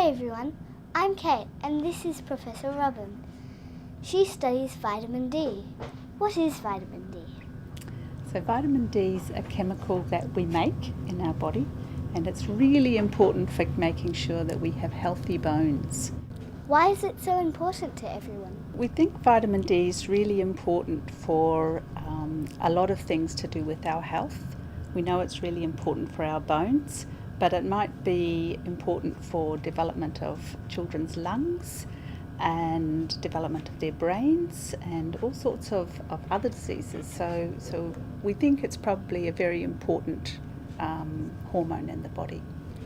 Hi everyone, I'm Kate and this is Professor Robyn. She studies vitamin D. What is vitamin D? So vitamin D is a chemical that we make in our body, and it's really important for making sure that we have healthy bones. Why is it so important to everyone? We think vitamin D is really important for a lot of things to do with our health. We know it's really important for our bones, but it might be important for development of children's lungs and development of their brains and all sorts of other diseases. So we think it's probably a very important hormone in the body.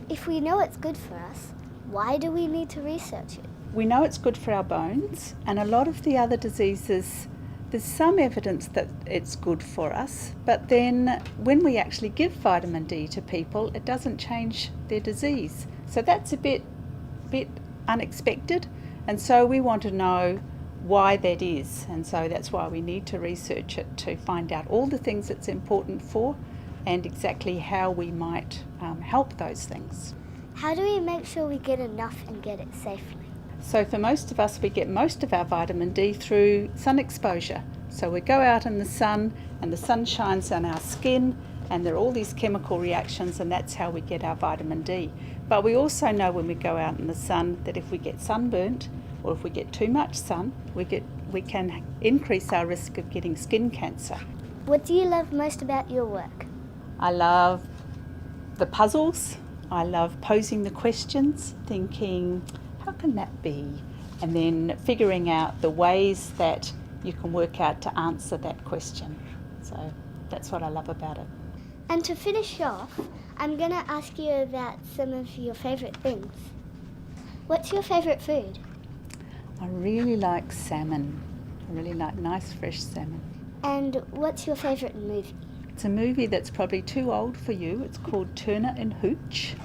If we know it's good for us, why do we need to research it? We know it's good for our bones, and a lot of the other diseases, there's some evidence that it's good for us, but then when we actually give vitamin D to people, it doesn't change their disease. So that's a bit unexpected, and so we want to know why that is, and so that's why we need to research it to find out all the things it's important for and exactly how we might help those things. How do we make sure we get enough and get it safely? So for most of us, we get most of our vitamin D through sun exposure. So we go out in the sun and the sun shines on our skin and there are all these chemical reactions, and that's how we get our vitamin D. But we also know when we go out in the sun that if we get sunburnt or if we get too much sun, we can increase our risk of getting skin cancer. What do you love most about your work? I love the puzzles. I love posing the questions, thinking, how can that be? And then figuring out the ways that you can work out to answer that question. So that's what I love about it. And to finish off, I'm going to ask you about some of your favourite things. What's your favourite food? I really like salmon. I really like nice fresh salmon. And what's your favourite movie? It's a movie that's probably too old for you. It's called Turner and Hooch.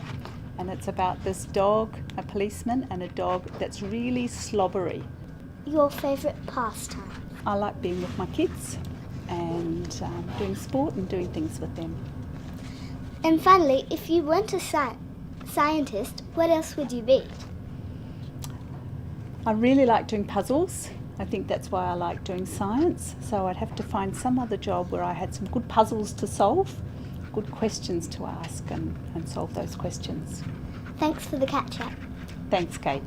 And it's about this dog, a policeman, and a dog that's really slobbery. Your favourite pastime? I like being with my kids and doing sport and doing things with them. And finally, if you weren't a scientist, what else would you be? I really like doing puzzles. I think that's why I like doing science. So I'd have to find some other job where I had some good puzzles to solve, good questions to ask and solve those questions. Thanks for the catch-up. Thanks, Kate.